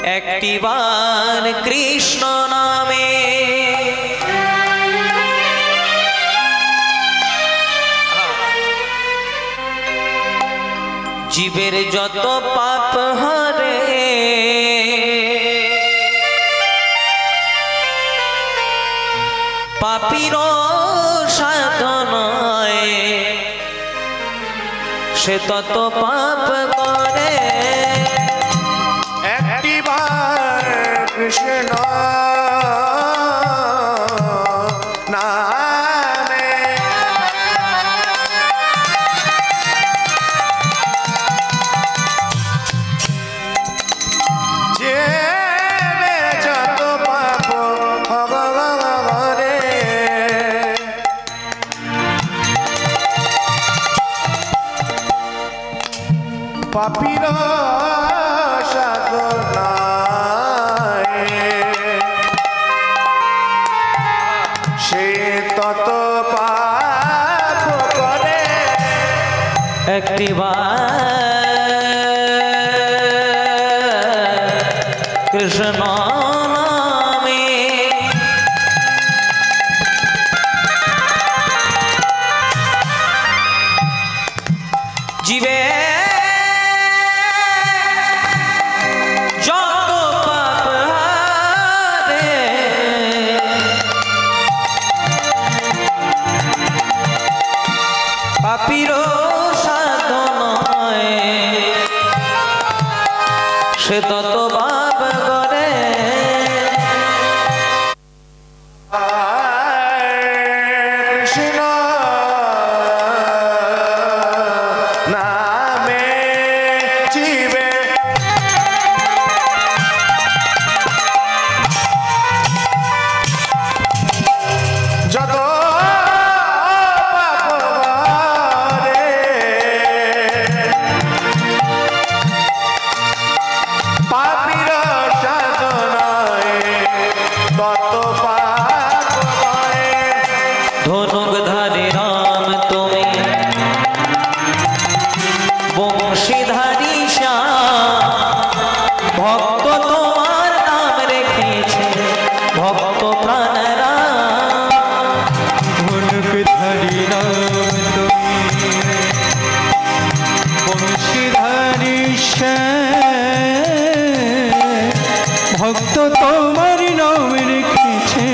একটিবার কৃষ্ণ নামে জীবের যত পাপ হরে, পাপীর সাধনায় সে তত পাপ করে। একটিবার কৃষ্ণ নামে যে যত পাপ হরে, পাপীর সাধনায় সে তত পাপ করে। একটিবার কৃষ্ণ নামে জীবে যত পাপ হরে, পাপীর সাধনায় সে তত পাপ করে। কৃষ্ণ নামে জীবে যত পাপ হরে, পাপীর সাধনায় তত পাপ করে। ধনুক ধারী রাম তুমি বংশীধারী শ্যাম, ভক্ত তোমার নাম রেখেছে ভক্ত প্রাণরা। ধনুক ধারী রাম তুমি বংশীধারী শ্যাম, ভক্ত তোমার নাম রেখেছে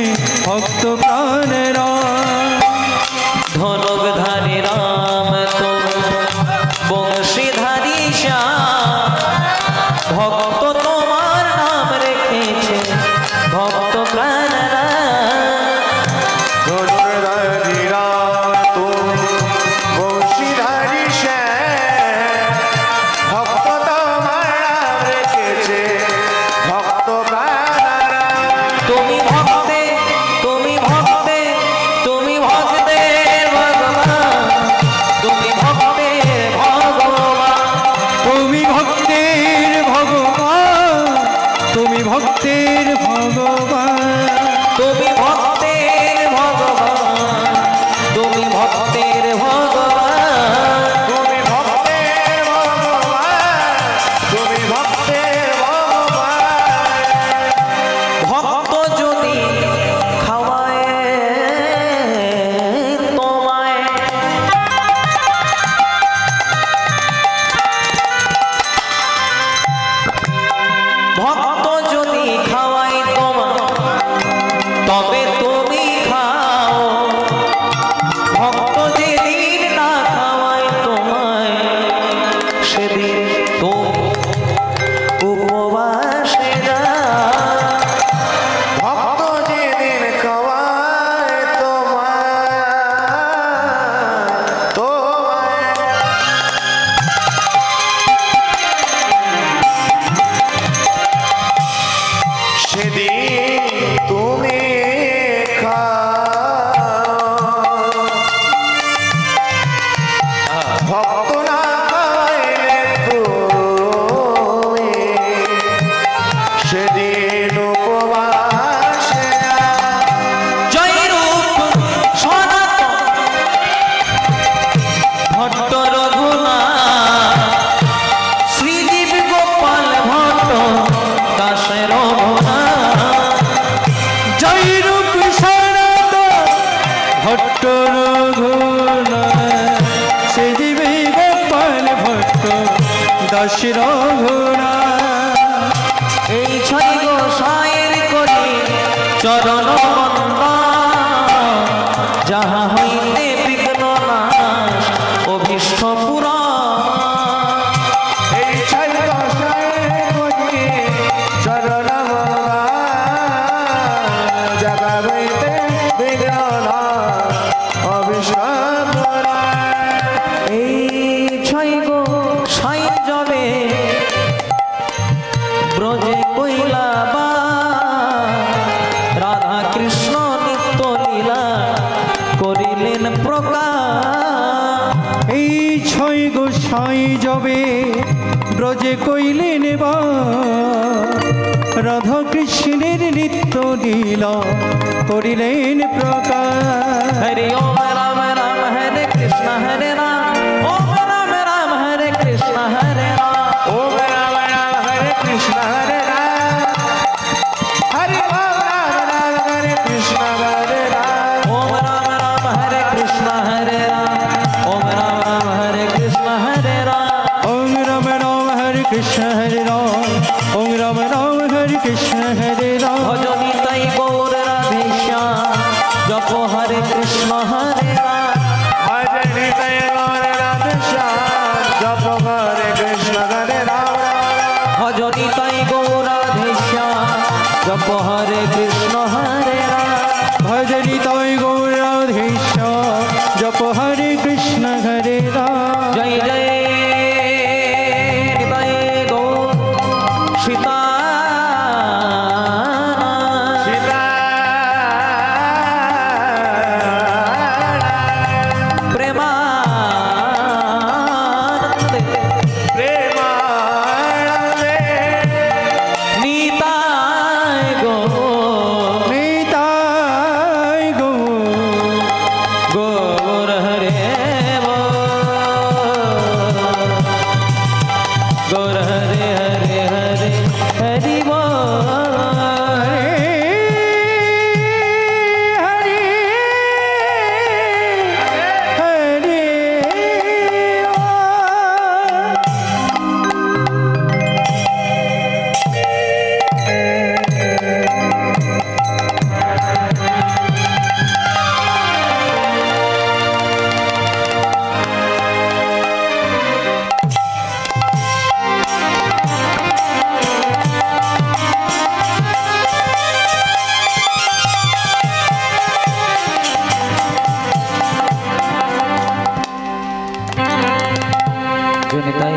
ভক্ত প্রাণেরা। ধনুক ধারী রাম তুমি বংশীধারী শ্যাম, ভক্ত তোমার নাম রেখেছে ভক্ত প্রাণরা। ধনুর্ধারী রাম তুমি বংশীধারী শ্যাম, ভক্ত তোমার নাম রেখেছে ভক্ত প্রাণরা। তুমি ভক্তে তুমি ভক্তে তুমি ভক্তের ভগবান, তুমি ভক্তের ভগবান, তুমি ভক্তের ভগবান, তুমি ভক্তের ভগবান, তুমি ভক্তের ভগবান, তুমি ভক্তের ভগবান। তুমি ভক্তের ভগবান, তুমি ভক্তের ভগবান। ভক্ত যদি খাওয়ায় তোমায়, ভক্ত যদি খাওয়াই তোমায় তবে তুমি খাও, ভক্ত যেদিন না খাওয়ায় তোমায় সেদিন তুমি উপবাসে যাও। ভক্ত যেদিন খাওয়ায় তোমায় সেদিন তুমি আকাশ রঘুনা এই ছয় গোসাইয়ের করি চরণ বন্দনা যাহা হইতে বিঘ্ন নাশ অভীষ্ট পুরা এই ছয় গোসাইয়ের করি চরণ বন্দনা যাহা হইতে বিঘ্ন নাশ অভীষ্ট পুরা। এই ছয় গোসাই যাবে ব্রজে কইলা বা রাধা কৃষ্ণ নিত্য লীলা করিলেন প্রকাশ। এই ছয় গোসাই যাবে ব্রজে কইলেন বা রাধা কৃষ্ণের নিত্য লীলা করিলেন প্রকাশ। হরি ওম রাম রাম হরে কৃষ্ণ হরে রাম ওম রাম রাম হরে কৃষ্ণ হরে রাম ওম রাম রাম হরে কৃষ্ণ হরে রাম হরে ওম রাম রাম হরে কৃষ্ণ হরে রাম ওম রাম রাম হরে কৃষ্ণ হরে রাম ওম রাম রাম হরে কৃষ্ণ হরে রাম ওম রাম রাম হরে কৃষ্ণ হরে রাম ওম রাম রাম হরে কৃষ্ণ হরে রাম। ভজনি তাই গৌর রাধে শ্যাম জপ হরে কৃষ্ণ হরে রাম ভজনি তয় গৌর রাধে শ্যাম জপ হরে কৃষ্ণ হরে রাম। ভজনি তাই গৌর রাধে শ্যাম জপ হরে কৃষ্ণ হরে রাম ভজনি তয় গৌরাধীশ জপ হরে কৃষ্ণ হরে রাম। জয় জয় নিতাই গৌর সীতা সীতা প্রেমানন্দে প্রেমানন্দে নিতাই গৌর নিতাই গৌর হরে গৌর হরে হরে হরে হরি হরে হরে জনিতাই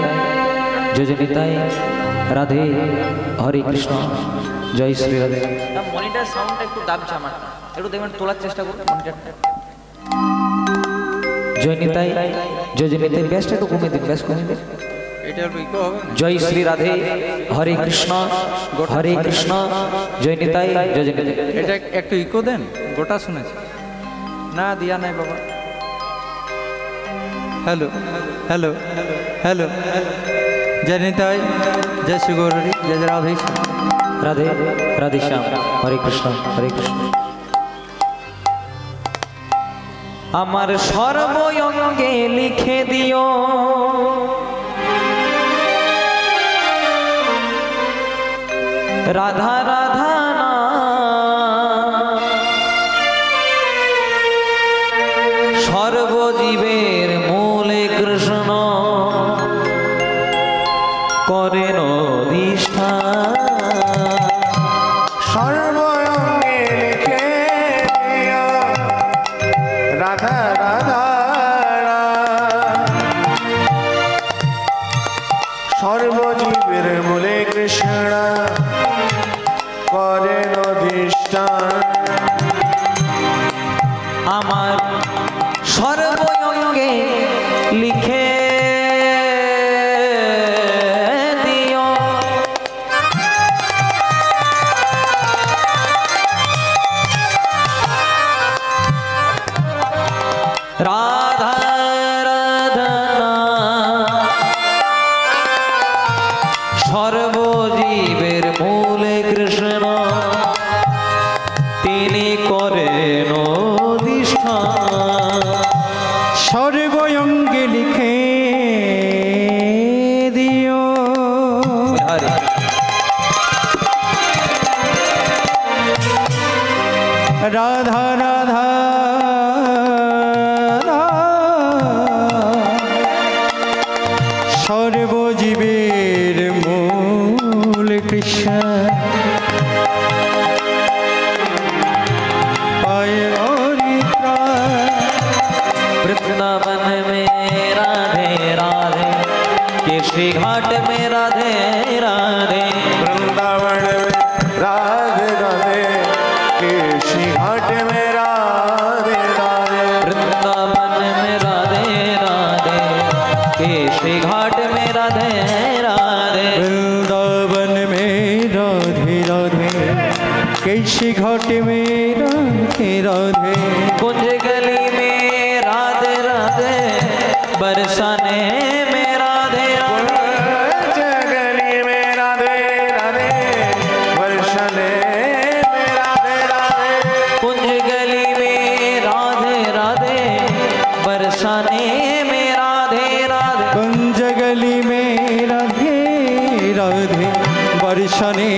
জনিতাই রাধে হরে কৃষ্ণ জয় শ্রী রাধে। মনিটর সাউন্ডটা একটু দাবছে আমার, একটু দেখবেন তোলার চেষ্টা করুন মনিটরটা। জয়নিতাই জয়নিতাই ব্যাসটা একটু কমিয়ে দিন, ব্যাস কমিয়ে দিন। জয় শ্রী রাধে হরে কৃষ্ণ জয়নিতাই জয়নিতাই। এটা একটু ইকো দেন, গোটা শুনেছি না দিয়া নাই বাবা। হ্যালো হ্যালো হ্যালো জয় নিতাই জয় শ্রী গৌরী জয় জয় রাধে রাধে রাধে শ্যাম হরে কৃষ্ণ হরে কৃষ্ণ। আমার সর্বঙ্গে লিখে দিও রাধা রাধা নাম, সর্বজীবের মূলে কৃষ্ণ করেন অধিষ্ঠান। সর্বঙ্গে লিখে দিও রাধা রাধা সর্বজীবের মূলে কৃষ্ণ করেন অধিষ্ঠান। আমার সর্বঙ্গে লিখে দিও রাধা রাধা সর্বজীবের মূলে কৃষ্ণ তিনি করেন অধিষ্ঠান। সর্বঙ্গে লিখে দিও রাধা রাধা সর্বজীবের মূল কৃষ্ণ वृंदावन में राधे राधे केसरी घाट में राधे राधे वृंदावन में राधे राधे केशी घाट में राधे राधे वृंदावन में राधे राधे केसरी घाट में राधे राधे वृंदावन में राधे राधे केशी घाट में राधे राधे कुंज गली में राधे राधे बरसाने में राधे राधे जगली में राधे राधे वर्षने में राधे राधे कुंज गली में राधे राधे बरसाने में राधे राधे कुंज गली में राधे राधे बरसाने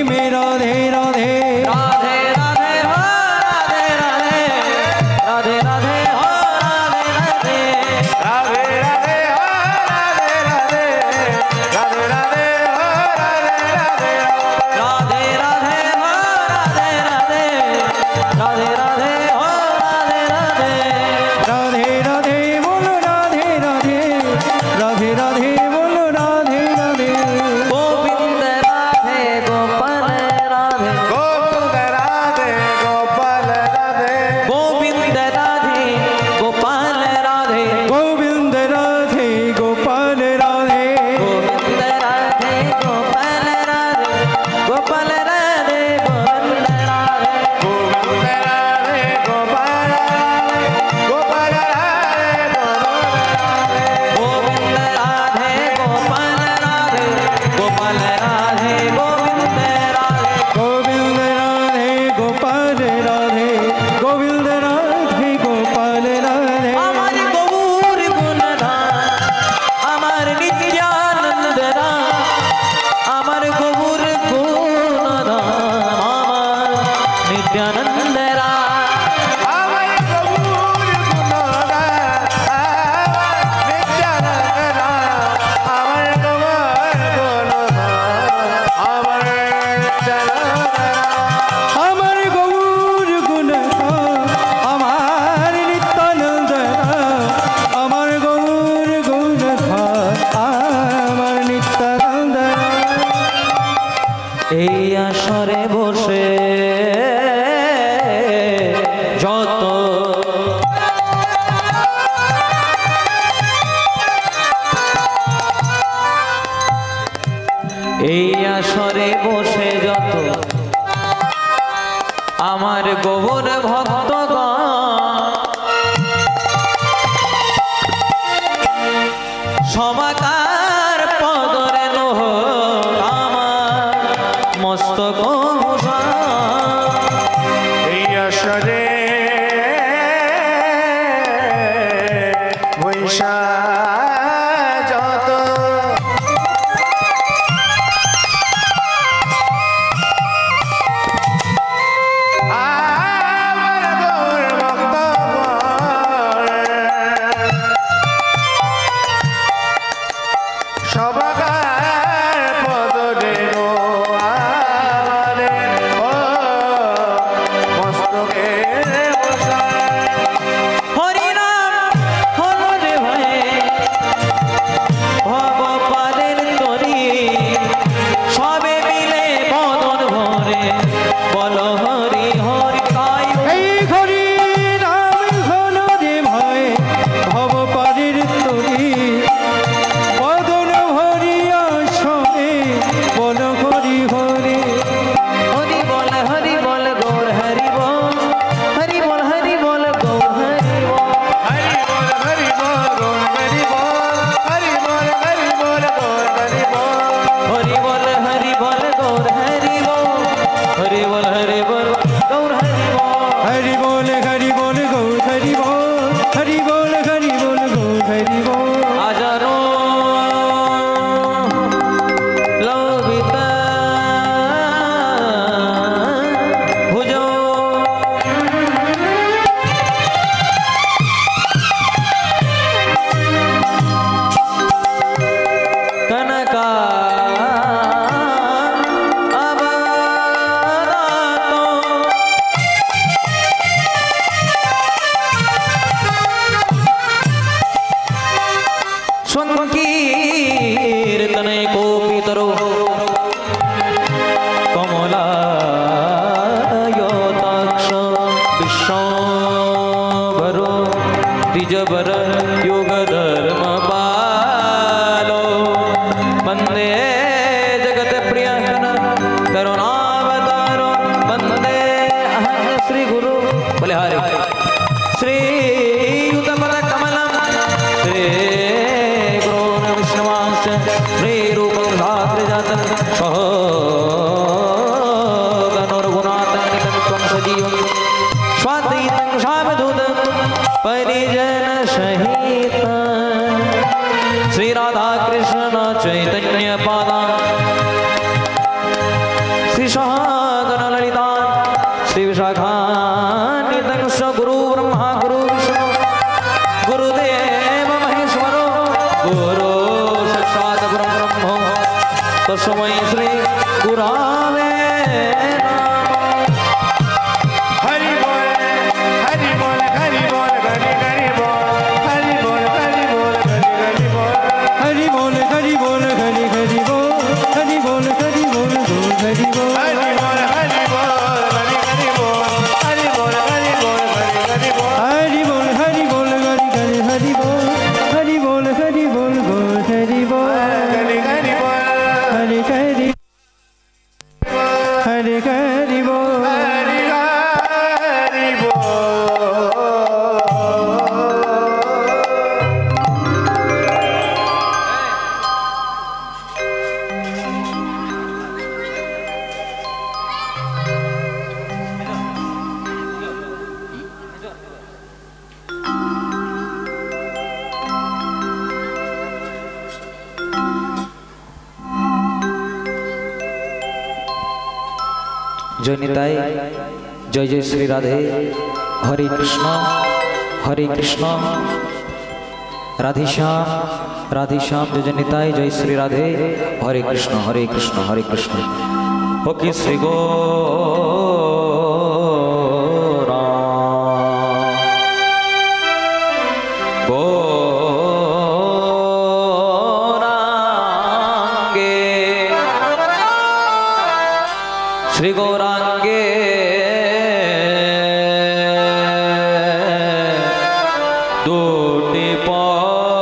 में राधे राधे राधे राधे हो राधे राधे राधे राधे हो राधे राधे राधे राधे हो राधे राधे राधे राधे हो राधे राधे राधे राधे हो राधे राधे राधे राधे हो राधे राधे राधे राधे बोलो राधे राधे राधे राधे बोलो राधे राधे गोविंद राधे गोपाल राधे गोविंद राधे गोपाल राधे गोविंद राधे गोपाल राधे गोविंद राधे गोपाल राधे गोविंद राधे गोपाल राधे गोपाल राधे गोविंद राधे गोविंद राधे गोपाल राधे गोपाल राधे गोविंद राधे गोपाल राधे गोपाल राधे गोविंद राधे गोविंद राधे गोपाल राधे गोविंद राधे गोपाल राधे আমার গৌর গুণধাম আমার নিত্যানন্দ রাম আমার গৌর গুণধাম আমার নিত্যানন্দ রাম আমার গৌর গুণগান নিত্যানন্দ আমার গৌর গুণগান আমার নিত্যানন্দ আমার গৌর গুণ আমার নিত্যানন্দ আমার গৌর গুণ আমার নিত্যানন্দ এই আসরে বসে যত এই আসরে বসে যত আমার গৌর ভক্তগণ সমাকার পদরে লোহ আমার মস্তক ভূষণ। এই আসরে বৈশা যত আমার গৌর ভক্তগণ সবাকার পদরে আমারে ও মস্তকে বসায় হরিনাম হরে ভয়ে ভগবানের তরি সবে মিলে বদন ভরে বল হরি হরি তাই এই হরি রাম ঘন রে ভয় ভব পারের তরি বদন ভরিয়া সবে বল হরি হরি হরি বল গৌর হরি বল হরি বল হরি বল গৌর হরি বল হরি বল হরি বল গৌর হরি বল হরি বল হরি বল গৌর হরি বল হরি বল হরি বল গৌর হরি বল হরি বল হরি कमलायताक्ष विश्वाम्भरो द्विजवर युगधर्मपालो वन्दे जगत्प्रियः करुणावतारो वन्दे अहं श्रीगुरु बलिहारी श्रीयुतपदकमलं श्रीगुरोन् विष्णुवांश्च श्रीरूपं धात्रिजातं सहोगनुर्गुणात्मनितं त्वं सजीवं स्वाद्वैतं शावधूतं परिजनसहितं श्रीराधाकृष्ण चैतन्यपादां श्रीशागनललितां श्रीविशाखान्वितं गुरु ब्रह्मा गुरु विष्णु गुरुदेव महेश्वरो गुरु साक्षात् परब्रह्म तस्मै श्री गुरावे हरि बोल हरि बोल हरि बोल हरि हरि बोल हरि बोल हरि बोल हरि हरि बोल हरि बोल हरि बोल हरि हरि बोल हरि बोल हरि बोल बोल हरि बोल हरि बोल हरि बोल हरि हरि बोल हरि बोल हरि बोल हरि हरि बोल हरि बोल हरि बोल हरि हरि हरि बोल हरि बोल हरि बोल बोल हरि बोल हरि हरि बोल हरि हरि हरि हरि बोल हरि हरि बोल जय निताई जय जय श्री राधे हरे कृष्ण राधे श्याम जय जय निताई जय श्री राधे हरे कृष्ण हरे कृष्ण हरे कृष्ण ओके श्री गौरा गौरांगे श्री गौरांगे दुटी पाद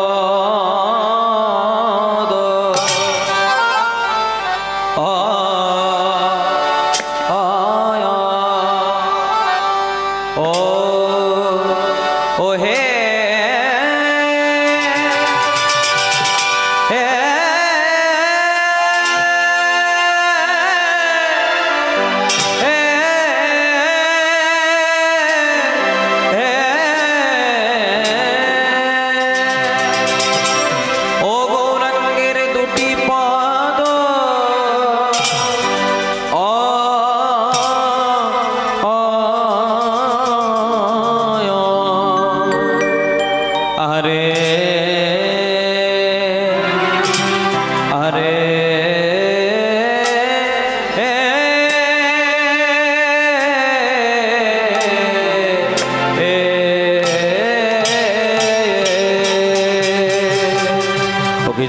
आया ओ हे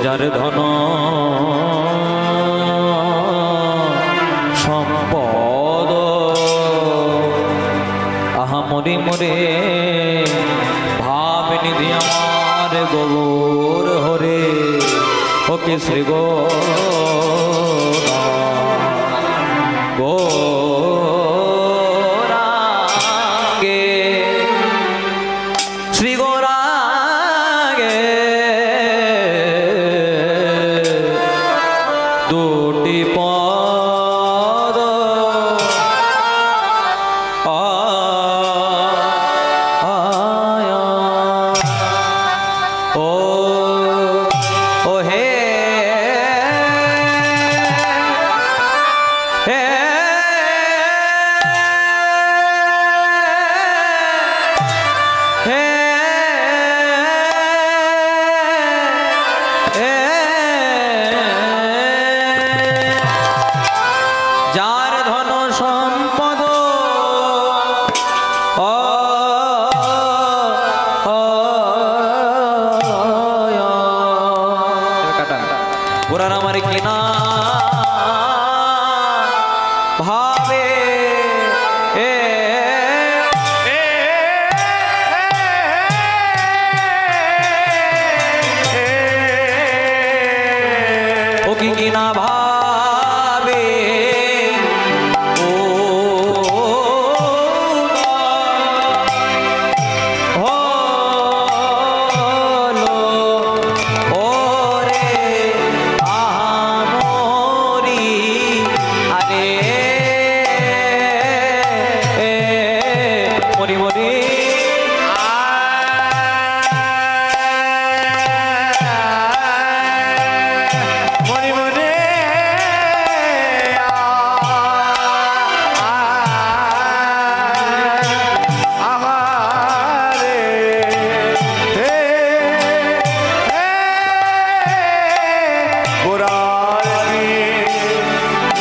যার ধন সম্পদ আহা মরে মরে ভাব নিধি আমার গৌর হরে ওকে শ্রী গৌরাঙ্গে শ্রী গৌরাঙ্গে দুটি পদ আয়া ও হে হে হে যার ধন সম্পদ পুরার আমার কিনা ভাবে ও কি না ভাবে ও হলো ওরে আমরি আরে মরি মরি মরি মরি আহারে গোরারি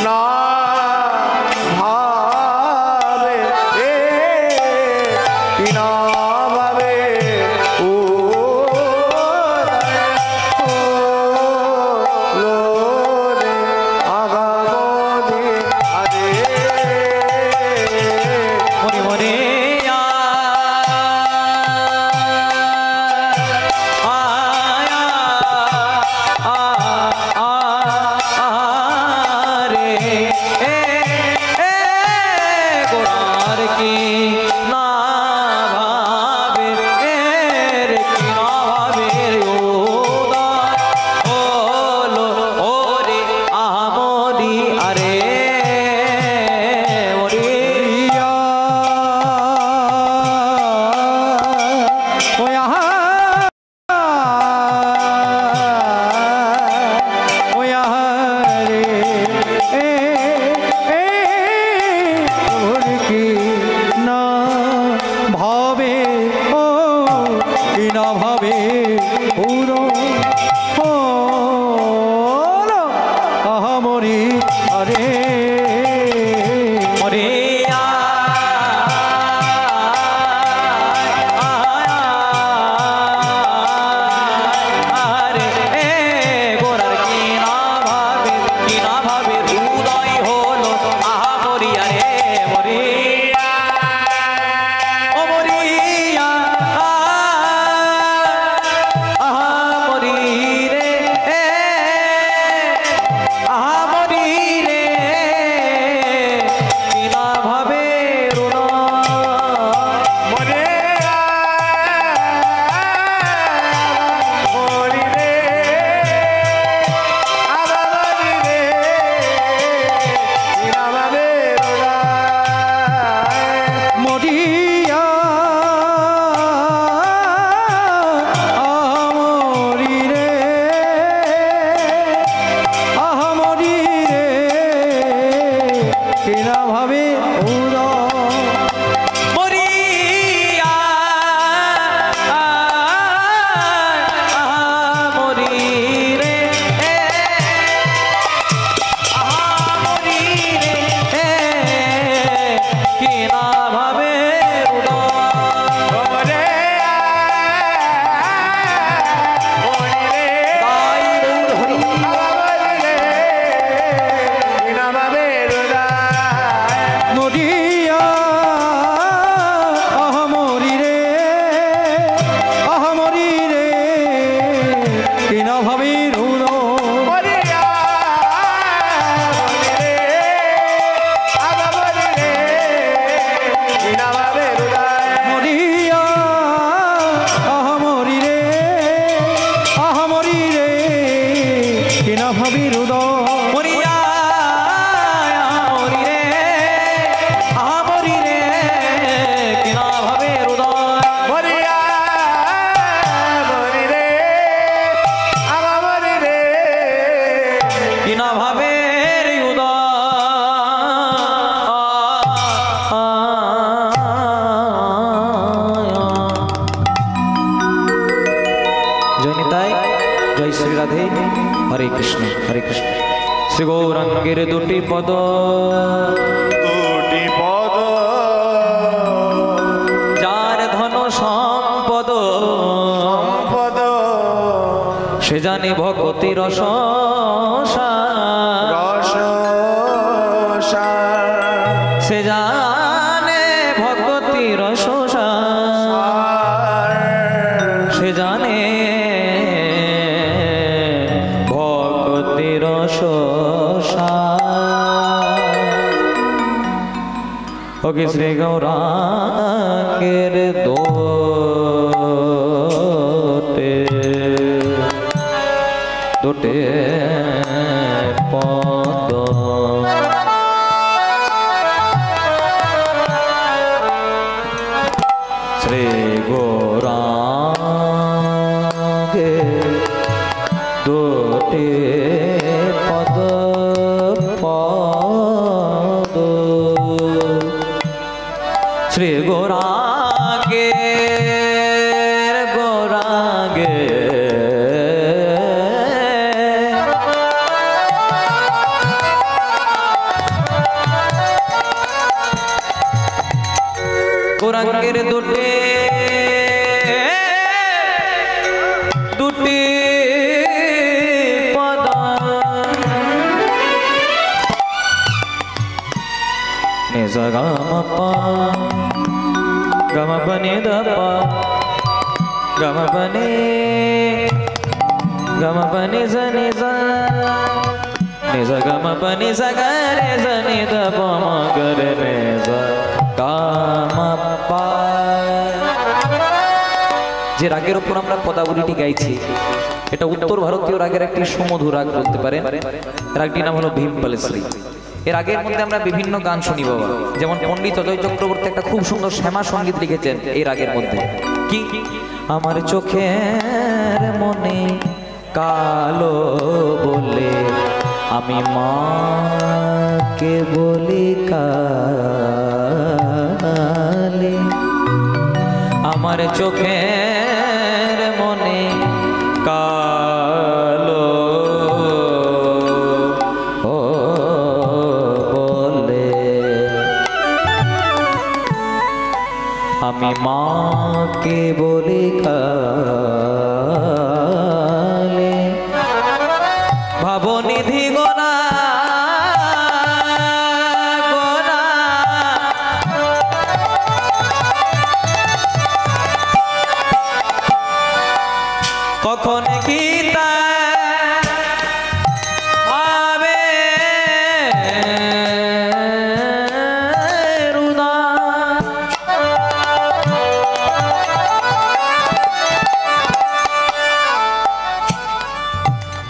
না ভাবে কিনা ভাবে ও লোরে আগামনে আরে মরি মরি গোড়ার কি না ভাবে রে কি না ভাবে হলো ওরে আমরি আরে মরি हरे कृष्ण श्री गौरांगेर दुटी पद जार धन सम्पद से जाने भक्ति रस रस ওকে শ্রী গৌরাঙ্গের দোটে পদ শ্রী গৌরাঙ্গের দোটে পদ পদ শ্রী গৌরাঙ্গের গৌরাঙ্গের দুটি পদ নিজ গামপা গমপনি দপ গমপনি গমপনি জনি জ নিজ গমপনি সগরে জনি দপ মগরে নিজ গামপা। যে রাগের উপর আমরা পদাবলীটি গাইছি এটা উত্তর ভারতীয় রাগের একটি সুমধুর রাগ বলতে পারেন। রাগটির নাম হলো ভীমপালেশ্বরী। এর আগের মধ্যে আমরা বিভিন্ন গান শুনি বাবা, যেমন পণ্ডিত অজয় চক্রবর্তী একটা খুব সুন্দর শ্যামা সঙ্গীত লিখেছেন এই রাগের মধ্যে। কি আমার চোখের মনে কালো বলে আমি মাকে বলি কালে, আমার চোখের মনে কালো আমি মাকে বলি কালে, ভাবনিধি গোনা গোনা কখন কি তা ভাবে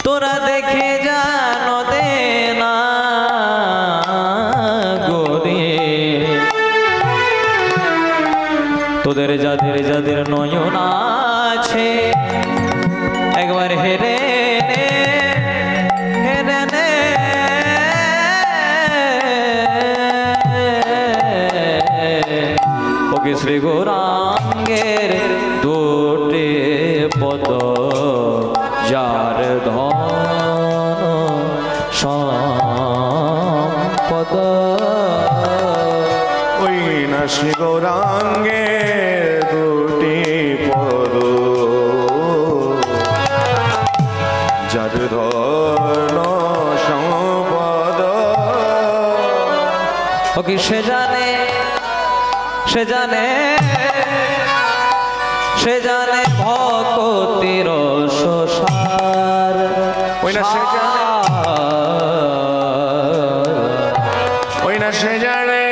তোরা দেখে জানো দে না গোরে, তোদের যাদের যাদের নয়ন আছে একবার হেরে হেরে নে, ওকে শ্রী গৌরাঙ্গের দুটি পদ যার ধন সম্পদ, ওই না শ্রী গৌরাঙ্গের দুটি পদ যার ধন সম্পদ। ওকে সে জানে সে জানে সে জানে ভক্তির সার, ওই না সে জানে ওই না সে জানে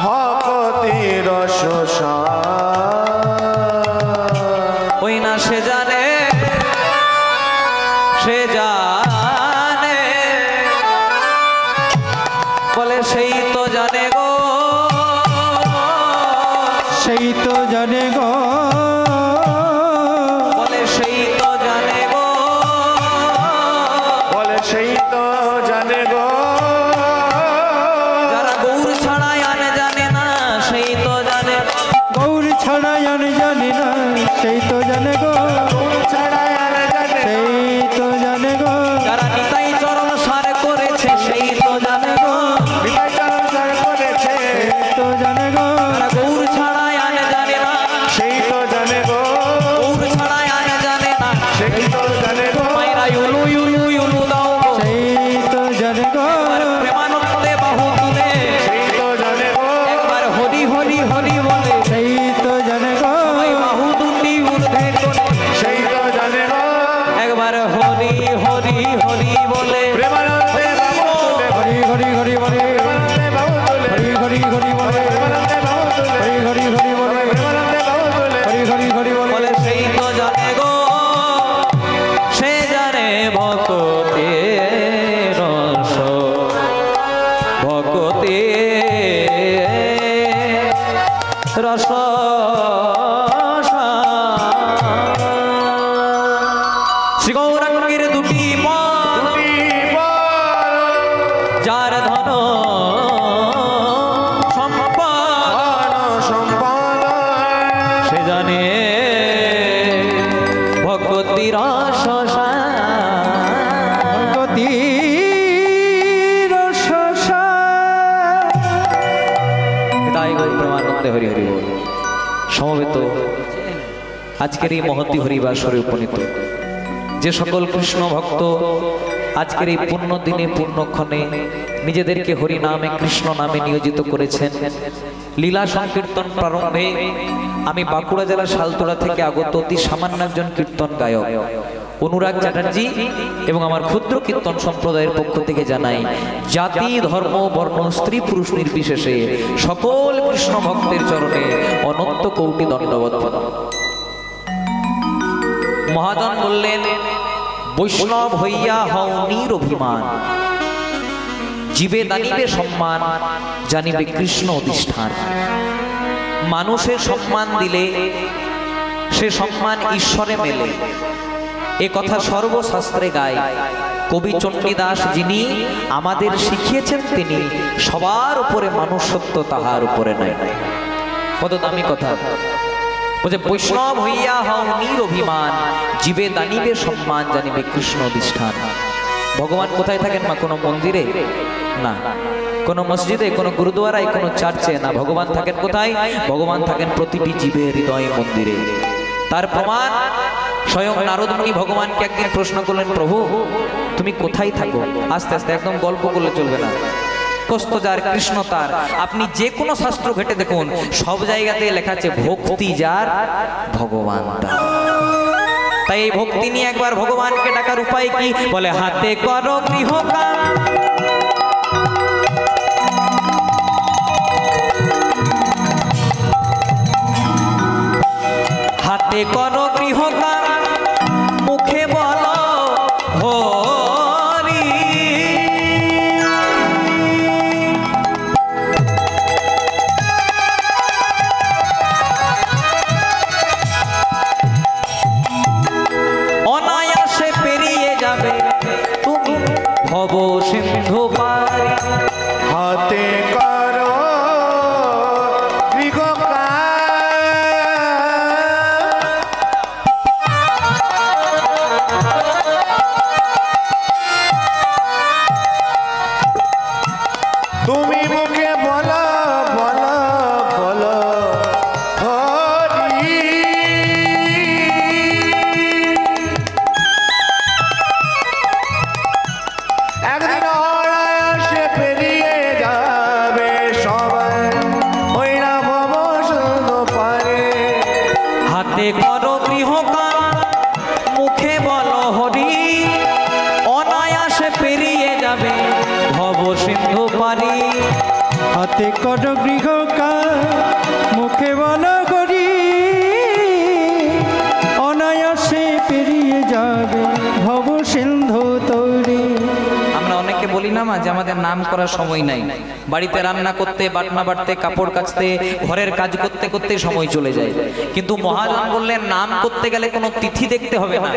ভক্তি রস ওই না সে জানে সে জানে বলে সেই তো জানে গো, সেই তো জানে গো, বলে সেই তো জানে গো, বলে সেই তো জানে গো, যারা গৌর ছাড়া আন জানে না সেই তো জানে, গৌর ছাড়া জানে না সেই তো জানে গো, ছাড়া আর জানে সেই তো জানে গো, যারা নিতাই চরণ সার করেছে সেই তো জানে গো, বিদায় চরণ সার করেছে সেই তো জানে গো, যারা গৌর ছাড়া আন জানে না সেই তো জানে গো, গৌর ছাড়া আন জানে না, সেই তো জানে গো, মায়েরা ইউলু ইউলু ইউলু দাও গো, সেই তো জানে গো, একবার প্রেমানন্দে বাহু তুলে সেই তো জানে গো, একবার হরি হরি হরি বলে সেই তো জানে গো, বাহু দুটি ঊর্ধ্বে করে রস শ্রী গৌরাঙ্গের দুটি পদ যার ধন সম্পদ সে জানে ভগবতী রস হরি হরি বল। সমবেত আজকের এই মহতী হরিবাসরে উপনীত যে সকল কৃষ্ণ ভক্ত আজকের এই পুণ্য দিনে পুণ্যক্ষণে নিজেদেরকে হরি নামে কৃষ্ণ নামে নিয়োজিত করেছেন, লীলা সংকীর্তন প্রারম্ভে আমি বাঁকুড়া জেলা শালতোড়া থেকে আগত অতি সামান্য একজন কীর্তন গায়ক অনুরাগ চ্যাটার্জি এবং আমার ক্ষুদ্র কীর্তন সম্প্রদায়ের পক্ষ থেকে জানাই জাতি ধর্ম বর্ণ স্ত্রী পুরুষ নির্বিশেষে সকল কৃষ্ণ ভক্তের চরণে অনন্ত কোটি দণ্ডবত প্রণাম। মহাজন বললেন, বৈষ্ণব হইয়া হও নিরভিমান, জীবে দানিবে সম্মান, জানিবে কৃষ্ণ অধিষ্ঠান। মানুষের সম্মান দিলে সে সম্মান ঈশ্বরে মেলে, এ কথা সর্বশাস্ত্রে গায়। কবি চণ্ডীদাস যিনি আমাদের শিখিয়েছেন তিনি, সবার উপরে মানুষত্ব তাহার উপরে নাই। কত দামি কথা। বলছে বৈষ্ণব হইয়া হও নিরভিমান, জীবে দানিবে সম্মান, জানিবে কৃষ্ণ অধিষ্ঠান। ভগবান কোথায় থাকেন মা? কোনো মন্দিরে না, কোনো মসজিদে, কোনো গুরুদুয়ারায়, কোনো চার্চে না। ভগবান থাকেন কোথায়? ভগবান থাকেন প্রতিটি জীবের হৃদয় মন্দিরে। তার প্রমাণ স্বয়ং নারদ মুনি ভগবানকে একদিন প্রশ্ন করলেন, প্রভু তুমি কোথায় থাকো? আস্তে আস্তে, একদম গল্প করলে চলবে না। কষ্ট যার কৃষ্ণ তার। আপনি যে কোনো শাস্ত্র ঘেটে দেখুন, সব জায়গাতে লেখা আছে ভক্তি যার ভগবান তার। তাই এই ভক্তি নিয়ে একবার ভগবানকে ডাকার উপায় কি? বলে হাতে করো গৃহকাম, হাতে করো গৃহকাম, মুখে বলো হরি। অনায়াসে পেরিয়ে যাবে তুমি ভব সিন্ধু পারে। হাতে করো তুমি মুখে বলো বলো বলো হরি। একদিন অনায়াসে পেরিয়ে যাবে সবাই, ওই না ভব সিন্ধু পারে। হাতে করো গৃহকাম, মুখে বলো হরি, অনায়াসে পেরিয়ে যাবে ভব সিন্ধু পারি। হাতে কর গৃহকাম, মুখে বলো করি, অনায়াসে পেরিয়ে যাবে ভব সিন্ধু তৈরি। আমরা অনেকে বলি না মা যে আমাদের নাম করার সময় নাই, বাড়িতে রান্না করতে, বাটনা বাটতে, কাপড় কাচতে, ঘরের কাজ করতে করতে সময় চলে যায়। কিন্তু মহাজন বললেন নাম করতে গেলে কোনো তিথি দেখতে হবে না,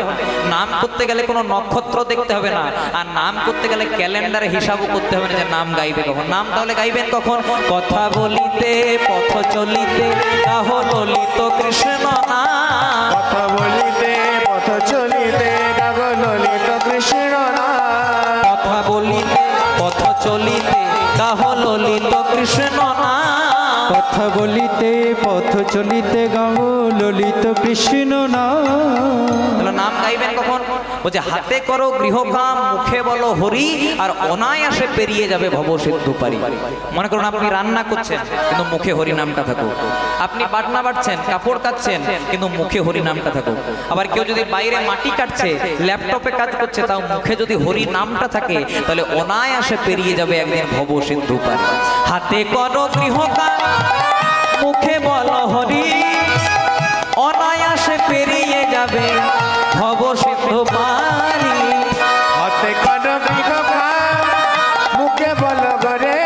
নাম করতে গেলে কোনো নক্ষত্র দেখতে হবে না, আর নাম করতে গেলে ক্যালেন্ডারে হিসাবও করতে হবে না যে নাম গাইবে কখন। নাম তাহলে গাইবেন কখন? কথা বলিতে পথ চলিতে কাহ ললিত কৃষ্ণ নাম। কথা বলিতে পথ চলিতে গাগ ললিত কৃষ্ণ নাম। কথা বলিতে পথ চলিতে কাহ ললিত কৃষ্ণ নাম। কথা বলিতে পথ চলিতে গাও ললিত কৃষ্ণ নাম। নাম গাইবেন কখন? বলছে হাতে করো গৃহকাম, মুখে বলো হরি, আর অনায়াসে পেরিয়ে যাবে ভব সিন্ধু পারি। মনে করুন আপনি রান্না করছেন কিন্তু মুখে হরি নামটা থাকুক, আপনি বাটনা বাটছেন, কাপড় কাচ্ছেন কিন্তু মুখে হরি নামটা থাকুক। আবার কেউ যদি বাইরে মাটি কাটছে, ল্যাপটপে কাজ করছে, তাও মুখে যদি হরি নামটা থাকে, তাহলে অনায়াসে পেরিয়ে যাবে একদিন ভব সিন্ধু পারি। হাতে করো গৃহকাম, মুখে বলো হরি, অনায়াসে পেরিয়ে যাবে ভব সিন্ধু পারি। হাতে করো গৃহকাম, মুখে বলো গরে,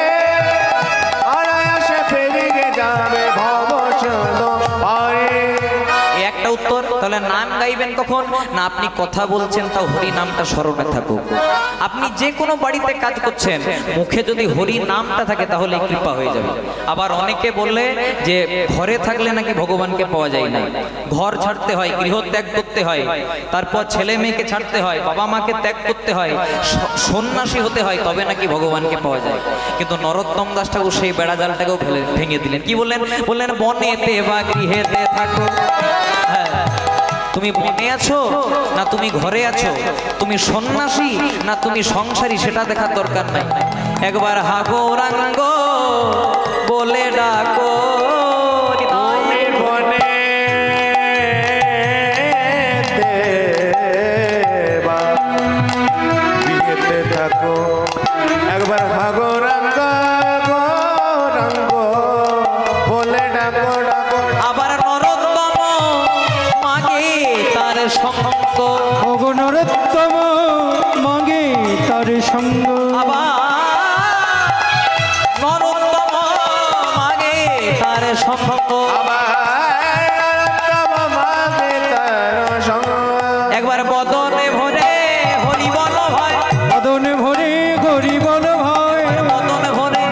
অনায়াসে পেরিয়ে যাবে ভব সিন্ধু নাম গাইবেন কখন না আপনি কথা বলছেন তাও হরি নামটা স্মরণে থাকুক। আপনি যে কোনো বাড়িতে কাজ করছেন মুখে যদি হরি নামটা থাকে তাহলে কৃপা হয়ে যাবে। আবার অনেকে বললে যে ঘরে থাকলে নাকি ভগবানকে পাওয়া যায় না, ঘর ছাড়তে হয়, গৃহ ত্যাগ করতে হয়, তারপর ছেলে মেয়েকে ছাড়তে হয়, বাবা মাকে ত্যাগ করতে হয়, সন্ন্যাসী হতে হয়, তবে নাকি ভগবানকে পাওয়া যায়। কিন্তু নরোত্তম দাস ঠাকুর সেই বেড়াজালটাকেও ভেঙে দিলেন। কি বললেন? বললেন বনেতে বা গৃহেতে থাকো। হ্যাঁ, তুমি বনে আছো না তুমি ঘরে আছো, তুমি সন্ন্যাসী না তুমি সংসারী সেটা দেখার দরকার নাই। একবার হা গৌরাঙ্গ বলে ডাকো, তুমি বনেতে বা গৃহেতে থাকো। একবার হা গৌরাঙ্গ গৌরাঙ্গ বলে ডাকো ডাকো। আবার নরোত্তম মাগে তার সঙ্গ, ওগো নরোত্তম মাগে তার সঙ্গ। আবার নরোত্তম মাগে তার সঙ্গ। একবার বদনে ভরে হরি বল ভাই, বদনে ভরে হরি বল ভাই, বদনে ভরে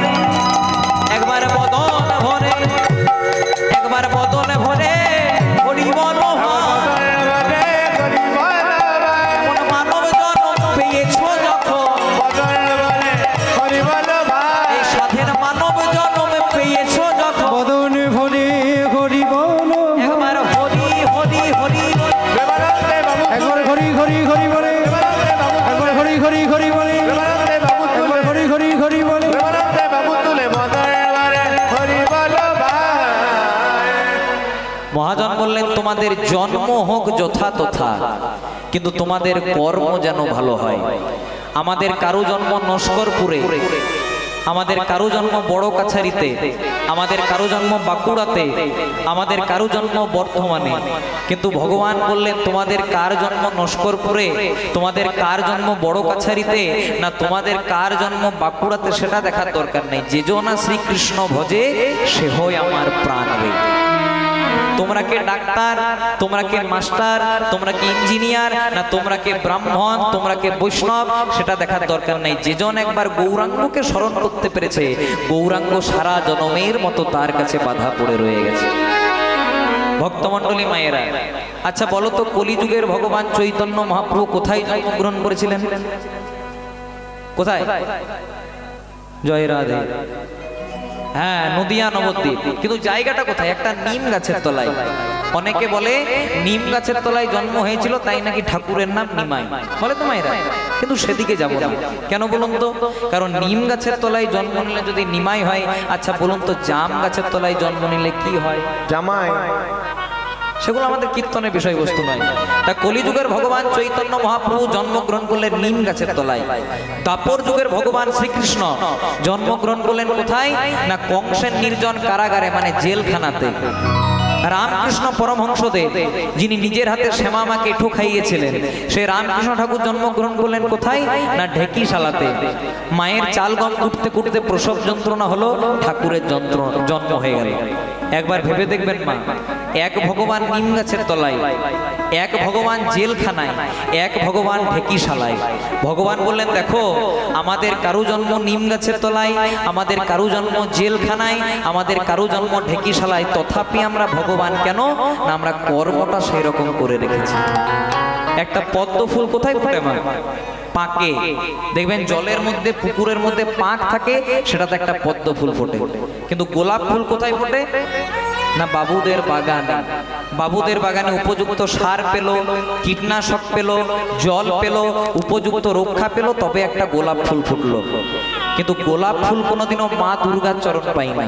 একবার বদন ভরে, একবার বদনে ভরে হরি বল ভাই। এমন মানব জন্ম পেয়েছো যখন, এই সাধের মানব জন্ম পেয়েছো যখন, বদনে ভরে হরি বল ভাই। একবার হরি হরি হরি, একবার হরি হরি হরি বলে, একবার হরি হরি হরি বলে, একবার হরি হরি হরি বলে। মহাজন বললেন তোমাদের জন্ম হোক যথা তথা, কিন্তু তোমাদের কর্ম যেন ভালো হয়। আমাদের কারো জন্ম নস্করপুরে, আমাদের কারো জন্ম বড় কাছারিতে, আমাদের কারো জন্ম বাঁকুড়াতে, আমাদের কারো জন্ম বর্ধমানে, কিন্তু ভগবান বললেন তোমাদের কার জন্ম নস্করপুরে, তোমাদের কার জন্ম বড় কাছারিতে, না তোমাদের কার জন্ম বাঁকুড়াতে সেটা দেখার দরকার নেই। যে জনা শ্রীকৃষ্ণ ভজে সে হয় আমার প্রাণ রে। তোমরা কে ডাক্তার, তোমরা কে মাস্টার, তোমরা কি ইঞ্জিনিয়ার, না তোমরা কে ব্রাহ্মণ, তোমরা কে বৈষ্ণব সেটা দেখার দরকার নেই। যেজন একবার গৌরাঙ্গকে স্মরণ করতে পেরেছে, গৌরাঙ্গ সারা জনমের মতো তার কাছে বাধা পড়ে রয়ে গেছে। ভক্তমণ্ডলী মায়েরা, আচ্ছা বলো তো কলিযুগের ভগবান চৈতন্য মহাপ্রভু কোথায় জন্মগ্রহণ করেছিলেন? কোথায়? জয় রাধে। হ্যাঁ, নদিয়া নবদ্বীপ। কিন্তু জায়গাটা কোথায়? একটা নিম গাছের তলায়। অনেকে বলে নিম গাছের তলায় জন্ম হয়েছিল তাই নাকি ঠাকুরের নাম নিমাই, বলে তো মায়েরা। কিন্তু সেদিকে যাব না। কেন বলুন তো? কারণ নিম গাছের তলায় জন্ম নিলে যদি নিমাই হয়, আচ্ছা বলুন তো জাম গাছের তলায় জন্ম নিলে কি হয়? জামাই। সেগুলো আমাদের কীর্তনের বিষয়বস্তু নয়। তা কলিযুগের ভগবান চৈতন্য মহাপ্রভু জন্মগ্রহণ করলেন নিম গাছের তলায়। দ্বাপর যুগের ভগবান শ্রীকৃষ্ণ জন্মগ্রহণ করলেন কোথায়? না কংসের নির্জন কারাগারে, মানে জেলখানাতে। রামকৃষ্ণ পরমহংসদেব যিনি নিজের হাতে শ্যামা মাকে এঁঠো খাইয়েছিলেন, সেই রামকৃষ্ণ ঠাকুর জন্মগ্রহণ করলেন কোথায়? না ঢেকিশালাতে। মায়ের চাল গম কুটতে কুটতে প্রসব যন্ত্রণা হলো, ঠাকুরের জন্ম হয়ে গেল। একবার ভেবে দেখবেন মা, এক ভগবান নিম গাছের তলায়, এক ভগবান জেলখানায়, এক ভগবান ঢেকিশালায়। ভগবান বললেন দেখো আমাদের কারো জন্ম নিম গাছের তলায়, আমাদের কারো জন্ম জেলখানায়, আমাদের কারো জন্ম ঢেকিশালায়, তথাপি আমরা ভগবান কেন? না আমরা কর্মটা সেই রকম করে রেখেছি। একটা পদ্ম ফুল কোথায় ফোটে মা? পাকে। দেখবেন জলের মধ্যে, পুকুরের মধ্যে পাক থাকে, সেটাতে একটা পদ্ম ফুল ফোটে। কিন্তু গোলাপ ফুল কোথায় ফোটে? না বাবুদের বাগানে। বাবুদের বাগানে উপযুক্ত সার পেল, কীটনাশক পেল, জল পেল, উপযুক্ত রক্ষা পেল, তবে একটা গোলাপ ফুল ফুটলো। কিন্তু গোলাপ ফুল কোনোদিনও মা দুর্গার চরণ পাই না,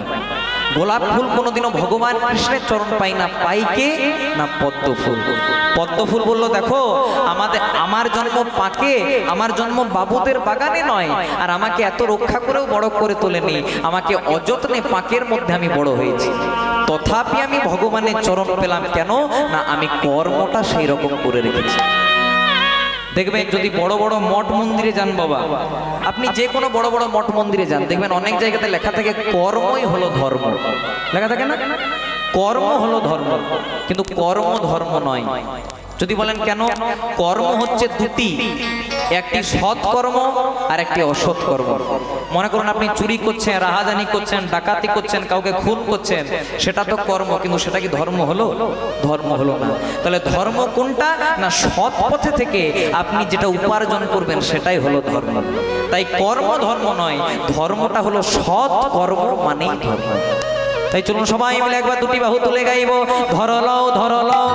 গোলাপ ফুল কোনোদিনও ভগবান কৃষ্ণের চরণ পাই না। পাই কে? না পদ্ম ফুল। পদ্ম ফুল বললো দেখো আমার জন্ম পাকে, আমার জন্ম বাবুদের বাগানে নয়, আর আমাকে এত রক্ষা করেও বড় করে তোলেনি, আমাকে অযত্নে পাকের মধ্যে আমি বড় হয়েছি, তথাপি আমি ভগবানের চরণ পেলাম কেন? না আমি কর্মটা সেই রকম করে রেখেছি। দেখবেন যদি বড় বড় মঠ মন্দিরে যান বাবা, আপনি যে কোনো বড় বড় মঠ মন্দিরে যান, দেখবেন অনেক জায়গাতে লেখা থাকে কর্মই হলো ধর্ম, লেখা থাকে না? কর্ম হলো ধর্ম, কিন্তু কর্ম ধর্ম নয়। যদি বলেন কেন, কর্ম হচ্ছে দুটি, একটি সৎ কর্ম আর একটি অসৎ কর্ম। মনে করুন আপনি চুরি করছেন, রাহাজানি করছেন, ডাকাতি করছেন, কাউকে খুন করছেন, সেটা তো কর্ম, কিন্তু সেটা কি ধর্ম হলো? ধর্ম হলো না। তাহলে ধর্ম কোনটা না, সৎ পথে থেকে আপনি যেটা উপার্জন করবেন সেটাই হলো ধর্ম। তাই কর্ম ধর্ম নয়, ধর্মটা হলো সৎ কর্ম মানেই ধর্ম। তাই চলুন সবাই মিলে একবার দুটি বাহু তুলে গাইব, ধরলাও ধরলাও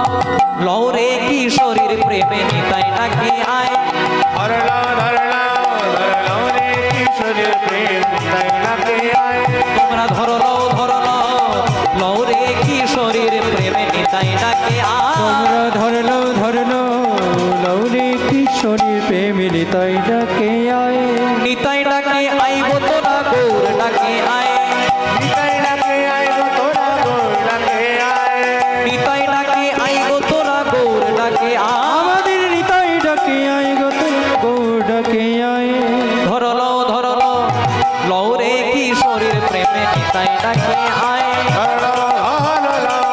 লও রে কিশোরীর প্রেমে নিতাই ডাকে আয়। ধরলাও ধরলাও ধরলাও রে কিশোরীর প্রেম নিতাই ডাকে আয়। তোমরা ধরলাও ধরলাও লও রে কিশোরীর প্রেমে নিতাই ডাকে আয়। তোমরা ধরলো ধরলো লৌরে কিশোরীর প্রেমে নিতাই ডাকে আয়। নিতাই ডাকে আইব তোরা গৌর ডাকে আয়। নিতাই ডাকে আয় গো তোরা গৌর ডাকে আয়। নিতাই ডাকে আইব তোরা গৌর ডাকে আয়। আমাদের নিতাই ডাকে আয় গো তোরা গৌর ডাকে আয়। ধরলাও ধরলাও লও রে কিশোরীর প্রেমে নিতাই ডাকে আয়। ধরলাও ধরলাও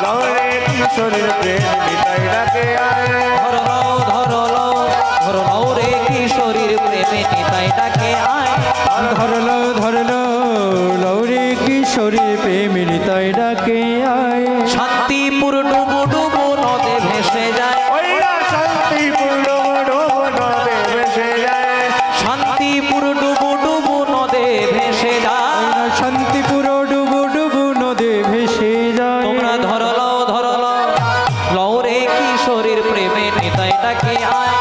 লও রে কিশোরীর প্রেম নিতাই ডাকে আয়। ধরলাও ধরলাও ধরলাও রে কিশোরীর প্রেমে নিতাই ডাকে আয়। ধরলো ধরলো লৌরে কিশোরীর প্রেমে নিতাই ডাকে আয়। শান্তিপুর ডুবু ডুবু নদে ভেসে যায়। ওইরা শান্তিপুর ডোব নদে ভেসে যায়। শান্তিপুর ডুবু ডুবু নদে ভেসে যায়। শান্তিপুর ডুবু ডুবু নদে ভেসে যায়। তোমরা ধরলাও ধরলাও লও রে কিশোরীর প্রেমে নিতাই ডাকে আয়।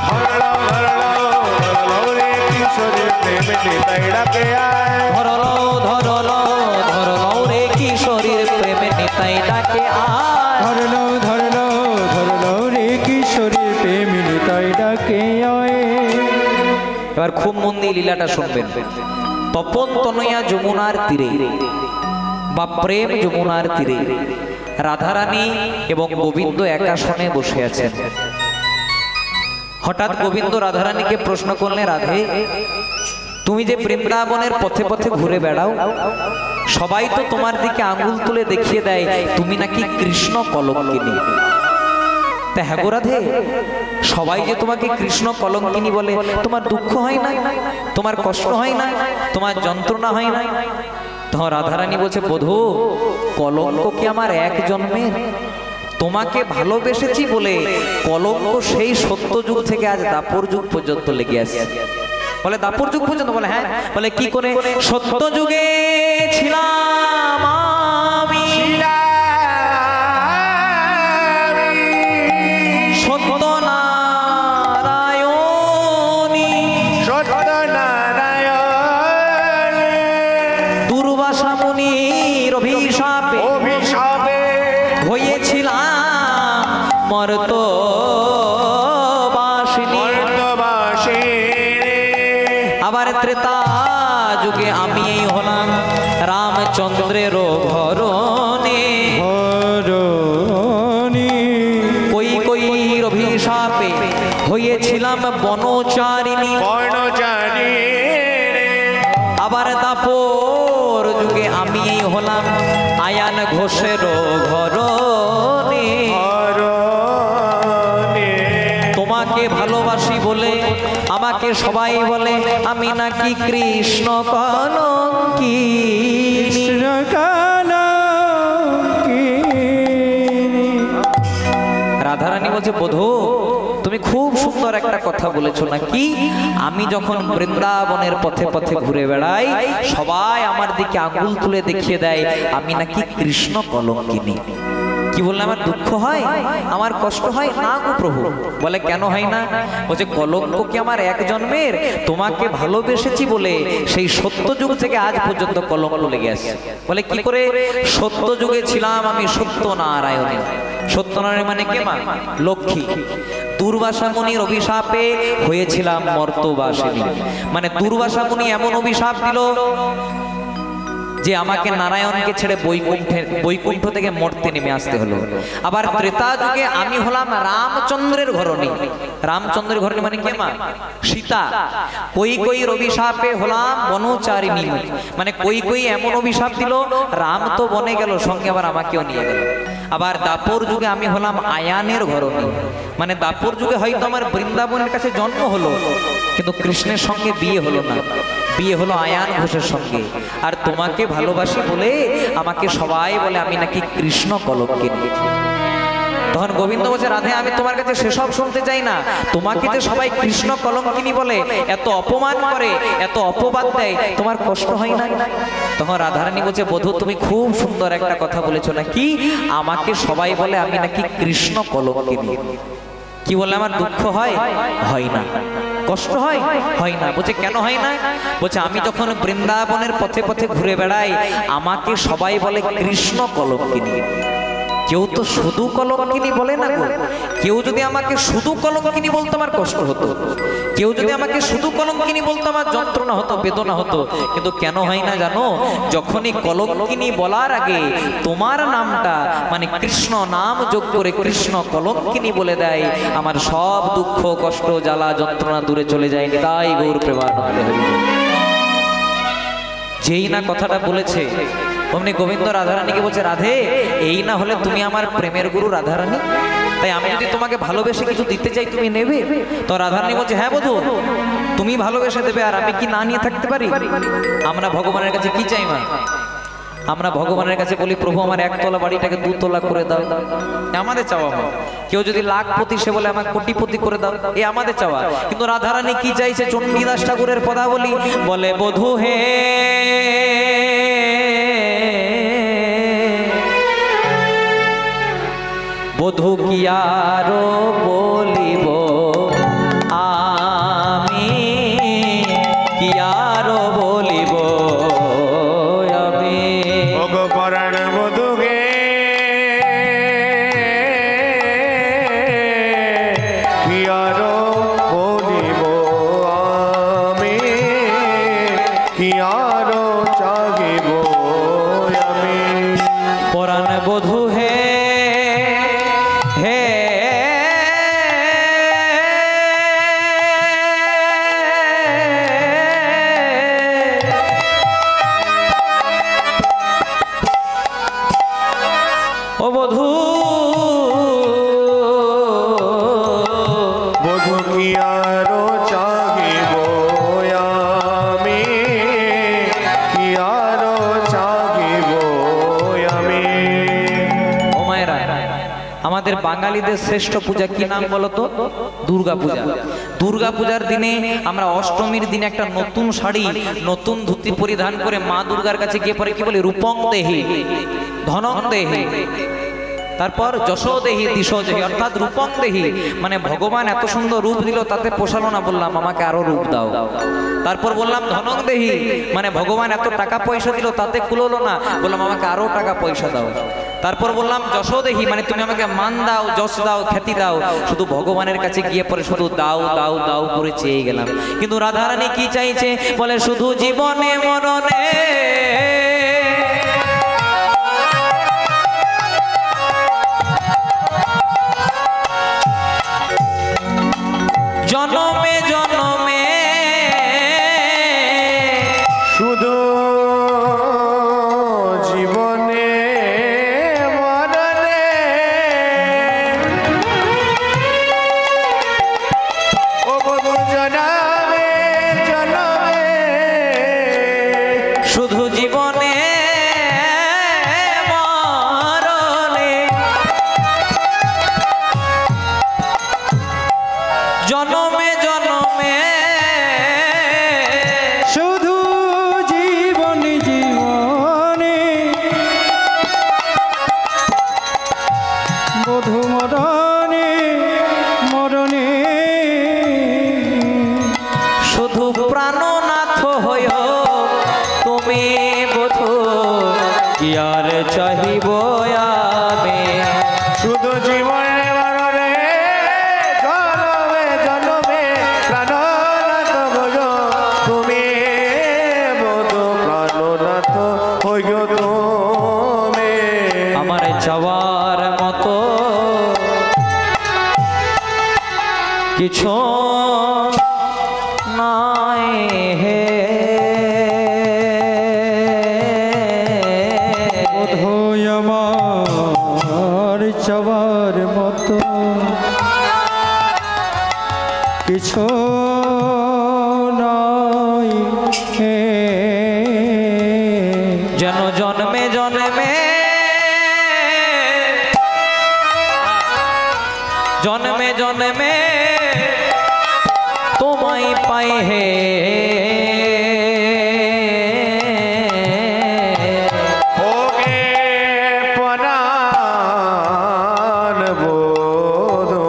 ধরলাও ধরলাও ধরলাও রে কিশোরীর প্রেম নিতাই ডাকে আয়। ধরলাও ধরলাও ধরলাও রে কিশোরীর প্রেমে নিতাই ডাকে আয়। ধরলো ধরলো ধরলো রে কিশোরীর প্রেমে নিতাই ডাকে আয়। এবার খুব মন দিয়ে লীলাটা শুনবেন। তপন তনয়া যমুনার তীরে বা প্রেম যমুনার তীরে রাধারানী এবং গোবিন্দ একাসনে বসে আছেন। হঠাৎ গোবিন্দ রাধারানীকে প্রশ্ন করলেন, রাধে তুমি যে বৃন্দাবনের পথে পথে ঘুরে বেড়াও, সবাই তো তোমার দিকে আঙুল তুলে দেখিয়ে দেয় তুমি নাকি কৃষ্ণ কলঙ্কিনী। তা হ্যাঁ গো রাধে, সবাই যে তোমাকে কৃষ্ণ কলঙ্কিনী বলে, তোমার দুঃখ হয় না, তোমার কষ্ট হয় না, তোমার যন্ত্রণা হয় না? তখন রাধারানী বলছে, বধূ কলঙ্ক কি আমার এক জন্মের? তোমাকে ভালোবেসেছি বলে কলঙ্ক সেই সত্য যুগ থেকে আজ দাপর যুগ পর্যন্ত লেগে আসছে। বলে দাপর যুগ পর্যন্ত? বলে হ্যাঁ। বলে কি করে? সত্য যুগে ছিলাম আমি, সত্য নারায়ণী, সত্যনারায়ণ দুর্বাসা মুনির অভিশাপে অভিশাপে হয়েছিলাম মর্তবাসিনী। মর্তবাসিনী। আবার ত্রেতা যুগে আমি হলাম রামচন্দ্রের ঘরণে। ধরণী কই কই অভিশাপে হয়েছিলাম বনচারিণী। বর্ণচারী আবার দাপর যুগে আমি হলাম আয়ান ঘোষের ঘরণে। তোমাকে ভালোবাসি বলে আমাকে সবাই বলে আমি নাকি কৃষ্ণ কলঙ্কিনী। রাধারানী বলছে, বধূ তুমি খুব সুন্দর একটা কথা বলেছো নাকি, আমি যখন বৃন্দাবনের পথে পথে ঘুরে বেড়াই সবাই আমার দিকে আঙুল তুলে দেখিয়ে দেয় আমি নাকি কৃষ্ণ কলঙ্কিনী। কি বললে আমার দুঃখ হয়, আমার কষ্ট হয়? না গো প্রভু। বলে কেন হয় না? বলছে কলঙ্ক কি আমার এক জন্মের? তোমাকে ভালোবেসেছি বলে সেই সত্য যুগ থেকে আজ পর্যন্ত কলঙ্ক লেগে আসছে। বলে কি করে? সত্য যুগে ছিলাম আমি সত্য নারায়ণী। সত্যনারায়ণ মানে কে মা? লক্ষ্মী। দুর্বাসা মুনির অভিশাপে হয়েছিলাম মর্তবাসিনী। মানে দুর্বাসা মুনি এমন অভিশাপ দিল যে আমাকে নারায়ণকে ছেড়ে বৈকুণ্ঠ থেকে মর্তে নেমে আসতে হলো। আবার ত্রেতা যুগে আমি হলাম রামচন্দ্রের ঘরণী। রামচন্দ্রের ঘরণী মানে কে মা? সীতা। কই কই অভিশাপে হলাম বনচারিণী। মানে কই কই এমন অভিশাপ দিল রাম তো বনে গেল, সঙ্গে আবার আমাকেও নিয়ে গেল। আবার দাপর যুগে আমি হলাম আয়ানের ঘরণী, মানে দাপর যুগে হয়তো আমার বৃন্দাবনের কাছে জন্ম হলো, কিন্তু কৃষ্ণের সঙ্গে বিয়ে হলো না, বিয়ে হলো আয়ান ঘোষের সঙ্গে। আর তোমাকে ভালোবাসি বলে আমাকে সবাই বলে আমি নাকি কৃষ্ণ কলঙ্কিনী। তখন গোবিন্দ বলছে, রাধে আমি তোমার কাছে সেসব শুনতে চাই না, তোমাকে যে সবাই কৃষ্ণ কলঙ্কিনী বলে, এত অপমান করে, এত অপবাদ দেয়, তোমার কষ্ট হয় না? তখন রাধারানী বলছে, বধূ তুমি খুব সুন্দর একটা কথা বলেছো, না কি আমাকে সবাই বলে আমি নাকি কৃষ্ণ কলঙ্কিনী। কি বললে আমার দুঃখ হয়? হয় না। কষ্ট হয়? হয় না। বলছে কেন হয় না? বলছে আমি যখন বৃন্দাবনের পথে পথে ঘুরে বেড়াই, আমাকে সবাই বলে কৃষ্ণ কলঙ্কিনী। কেউ তো শুধু কলঙ্কিনী বলে না গো। কেউ যদি আমাকে শুধু কলঙ্কিনী বলতো আমার কষ্ট হতো, কেউ যদি আমাকে শুধু কলঙ্কিনী বলতো আমার যন্ত্রণা হতো, বেদনা হতো। কিন্তু কেন হয় না জানো? যখনই কলঙ্কিনী বলার আগে তোমার নামটা মানে কৃষ্ণ নাম যোগ করে কৃষ্ণ কলঙ্কিনী বলে দেয়, আমার সব দুঃখ কষ্ট জ্বালা যন্ত্রণা দূরে চলে যায়। তাই গৌর প্রেমানন্দে হরি। যেই না কথাটা বলেছে অমনি গোবিন্দ রাধারানীকে বলছে, রাধে এই না হলে তুমি আমার প্রেমের গুরু রাধারানী, তাই আমি যদি তোমাকে ভালোবেসে কিছু দিতে চাই তুমি নেবে? তো রাধারানী বলছে, হ্যাঁ বধূ তুমি ভালোবেসে দেবে, আর আমি কি না নিয়ে থাকতে পারি? আমরা ভগবানের কাছে কি চাই মা? আমরা ভগবানের কাছে বলি, প্রভু আমার একতলা বাড়িটাকে দুতলা করে দাও, আমাদের চাওয়া। কেউ যদি লাখপতি সে বলে আমার কোটিপতি করে দাও, এ আমাদের চাওয়া। কিন্তু রাধারানী কি চাইছে? চণ্ডীদাস ঠাকুরের পদাবলী বলে, বধূ হে বধূ কি আরো বলিব আমি, কি আরো বলিব আমি। ওগো পরাণ বধূকে কি আরো বলিব আমি, কি আরো চাহিব আমি। পরাণ বধূ হে হে ও বধূ, বধূ কি আরো চাহিব আমি, কি আরো চাহিব আমি। ও মায়েরা, আমাদের বাঙালিদের শ্রেষ্ঠ পূজা কি নাম বলতো? দুর্গা পূজা। দুর্গা পূজার দিনে আমরা অষ্টমীর দিনে একটা নতুন শাড়ি নতুন ধুতি পরিধান করে মা দুর্গার কাছে গিয়ে পরে কি বলি? রূপং দেহি ধনং দেহি, তারপর যশো দেহি দিশো দেহি, অর্থাৎ রূপং দেহি মানে ভগবান এত সুন্দর রূপ দিল তাতে পোষালো না, বললাম আমাকে আরো রূপ দাও। তারপর বললাম ধনং দেহি মানে ভগবান এত টাকা পয়সা দিল তাতে কুলোলো না, বললাম আমাকে আরো টাকা পয়সা দাও। তারপর বললাম যশো দেহি মানে তুমি আমাকে মান দাও, যশ দাও, খ্যাতি দাও। শুধু ভগবানের কাছে গিয়ে পরে শুধু দাও দাও দাও করে চেয়ে গেলাম। কিন্তু রাধারানী কি চাইছে? বলে শুধু জীবনে মরণে জনমে জনমে শুধু জীবনে মরণে ও বধূ জনমে জনমে, শুধু জীবনে মরণে জনমে জনমে শুধু জীবনে জীবনে বধূ মরণে মরণে, শুধু প্রাণনাথ হইও তুমি বধূ, কি আর চাহিব আমি। শুধু জীবনে মরণে জনমে জনমে প্রাণনাথ ভজো তুমি, বধূ প্রাণনাথ হইও তুমি। আমার চাওয়ার মতো কিছু নাই হে বধূ আমার জন্মে তোমায় পাই হে ওগে পরাণ বধূ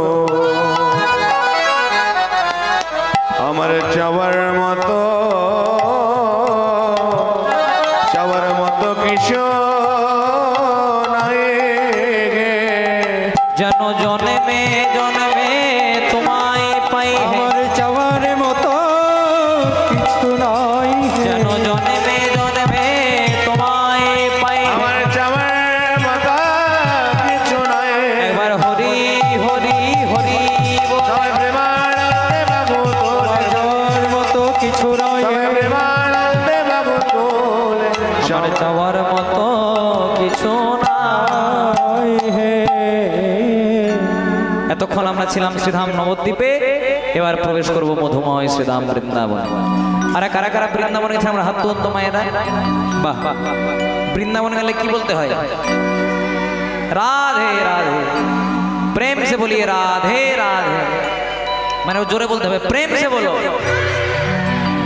আমার চাওয়ার মতো কিছু নাই গে। যেন জন্মে জন্মে তোমায় পাই হে আমার চাওয়ার মতো কিছু নাই যেন জন্মে জন্মে তোমায় পাই হে। আমার চাওয়ার মতো কিছু নাই একবার হরি হরি হরি বল। সবাই প্রেমানন্দে বাবু তোলে চাওয়ার মতো কিছু নাই সবাই প্রেমানন্দে বাবু তোলে আমার চাওয়ার মতো কিছু নাই হে এতক্ষণ আমরা ছিলাম শ্রীধাম নবদ্বীপে, এবার প্রবেশ করব মধুময় শ্রীধাম বৃন্দাবন। আর কারা কারা বৃন্দাবনে গেছে আমরা হাত তুলুন তো মায়েরা। বাহ, বৃন্দাবনে গেলে কি বলতে হয়? রাধে রাধে, প্রেম সে বলিए রাধে রাধে, মানে জোরে বলতে হবে, प्रेम से बोलो,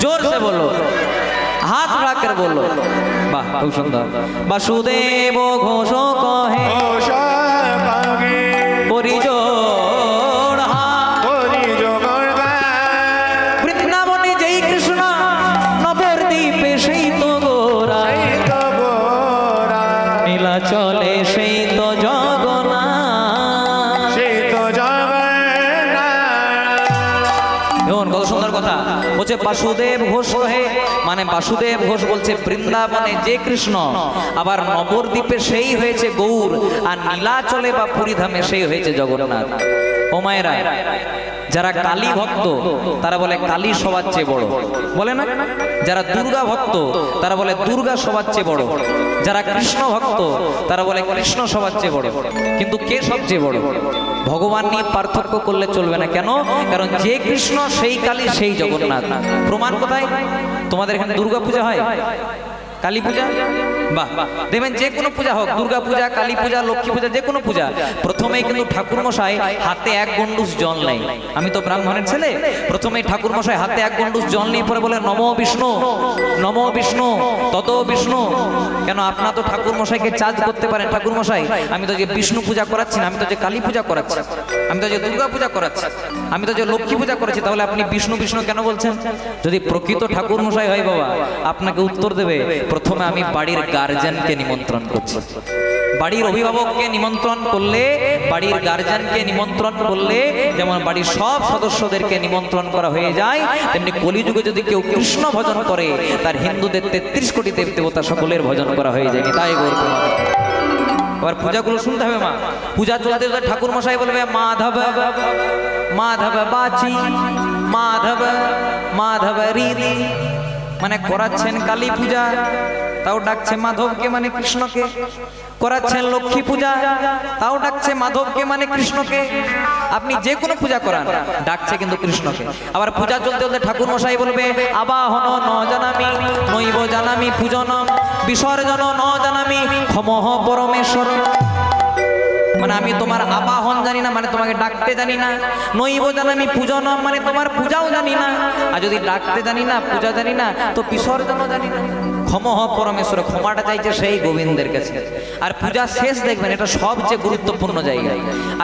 जोर से बोलो, हाथ बढ़ाकर बोलो। वाह, खूब सुंदर। वासुदेव घोष कहे ও সকাগে পরিজোড় হাত। হরি জগর বৃন্দাবনে যেই কৃষ্ণ, নবদ্বীপে সেই তো গোরা, এই তো গোরা নীলাচলে সেই তো জগন্নাথ। সেই তো জগন্নাথ দেখুন কত সুন্দর কথা বলছে, বাসুদেব ঘোষ কহে, মানে বাসুদেব ঘোষ বলছে বৃন্দাবনে যে কৃষ্ণ, আবার নবদ্বীপে সেই হয়েছে গৌর, আর নীলাচলে বা পুরীধামে সেই হয়েছে জগন্নাথ। ও মায়েরা, যারা কালী ভক্ত তারা বলে কালী সবার চেয়ে বড়, বলে না? যারা দুর্গা ভক্ত তারা বলে দুর্গা সবার চেয়ে বড়, যারা কৃষ্ণ ভক্ত তারা বলে কৃষ্ণ সবার চেয়ে বড়। কিন্তু কে সবচেয়ে বড়? ভগবান নিয়ে পার্থক্য করলে চলবে না। কেন? কারণ যে কৃষ্ণ সেই কালী সেই জগন্নাথ। প্রমাণ কোথায়? তোমাদের এখানে দুর্গা পূজা হয়, কালী পূজা, বাহ, দেখবেন যে কোনো পূজা হোক, দুর্গা পূজা, কালী পূজা, লক্ষ্মী পূজা, যে কোনো পূজা, প্রথমেই কিন্তু ঠাকুর মশাই হাতে এক গন্ডুস জল নেই। আমি তো ব্রাহ্মণের ছেলে, প্রথমেই ঠাকুর মশাই হাতে এক গন্ডুস জল নিয়ে পরে বলে নমো বিষ্ণু, নমো বিষ্ণু, তত বিষ্ণু। কেন? আপনার তো ঠাকুর মশাইকে চার্জ করতে পারেন, ঠাকুর মশাই আমি তো যে বিষ্ণু পূজা করাচ্ছি না, আমি তো যে কালী পূজা করাচ্ছি, আমি তো যে দুর্গা পূজা করাচ্ছি, আমি তো যে লক্ষ্মী পূজা করেছি, তাহলে আপনি বিষ্ণু বিষ্ণু কেন বলছেন? যদি প্রকৃত ঠাকুর মশাই হয় বাবা, আপনাকে উত্তর দেবে, প্রথমে আমি বাড়ির গার্জেনকে নিমন্ত্রণ করছি। বাড়ির অভিভাবককে নিমন্ত্রণ করলে, বাড়ির গার্জেনকে নিমন্ত্রণ করলে যেমন বাড়ির সব সদস্যদেরকে নিমন্ত্রণ করা হয়ে যায়, তেমনি কলিযুগে যদি কেউ কৃষ্ণ ভজন করে, তার হিন্দুদের 33 কোটি দেব দেবতা সকলের ভজন করা হয়ে যায়। তাই গৌর। আবার পূজাগুলো শুনতে হবে মা, পূজা চলতে চলতে ঠাকুর মশাই বলবে মাধব মাধব বাচি, মাধব মাধব রীতি, মানে করাচ্ছেন কালী পূজা, তাও ডাকছে মাধবকে মানে কৃষ্ণকে, করাচ্ছেন লক্ষ্মী পূজা, তাও ডাকছে মাধবকে মানে কৃষ্ণকে। আপনি যে কোনো পূজা করান, ডাকছে কিন্তু কৃষ্ণকে। আবার পূজা চলতে চলতে ঠাকুর মশাই বলবে আবাহন ন জানামি, নৈব জানামি পূজনম, বিসর্জন ন জানামি, ক্ষমঃ পরমেশ্বর। মানে আমি তোমার আবাহন জানি না, মানে তোমাকে ডাকতে জানি না, নৈব জানামি পূজনম, মানে তোমার পূজাও জানি না, আর যদি ডাকতে জানি না, পূজা জানি না, তো বিসর্জনও জানি না। ক্ষমঃ পরমেশ্বর, ক্ষমাটা চাইছে সেই গোবিন্দের কাছে। আর পূজা শেষ দেখবেন, এটা সবচেয়ে গুরুত্বপূর্ণ জায়গা।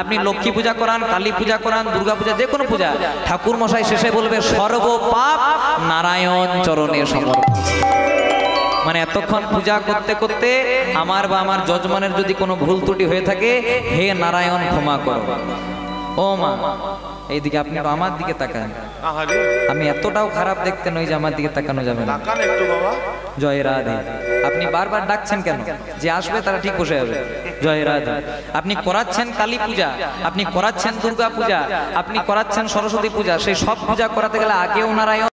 আপনি লক্ষ্মী পূজা করান, কালী পূজা করান, দুর্গা পূজা, যে কোনো পূজা, ঠাকুর মশাই শেষে বলবে সর্ব পাপ নারায়ণ চরণে সমর্পণ। মানে এতক্ষণ পূজা করতে করতে আমার বা আমার যজমানের যদি কোনো ভুল ত্রুটি হয়ে থাকে, হে নারায়ণ ক্ষমা করো। ও মা, এইদিকে আপনি আমার দিকে তাকান, আহারে আমি এতটাও খারাপ দেখতে নই যে আমার দিকে তাকানো যাবে না। তাকান একটু বাবা জয় রাধে। আপনি বারবার ডাকছেন কেন? যে আসবে তারা ঠিক বসে যাবে। জয় রাধে। আপনি করাচ্ছেন কালী পূজা, আপনি করাচ্ছেন দুর্গা পূজা, আপনি করাচ্ছেন সরস্বতী পূজা, সেই সব পূজা করাতে গেলে আগেও নারায়ণ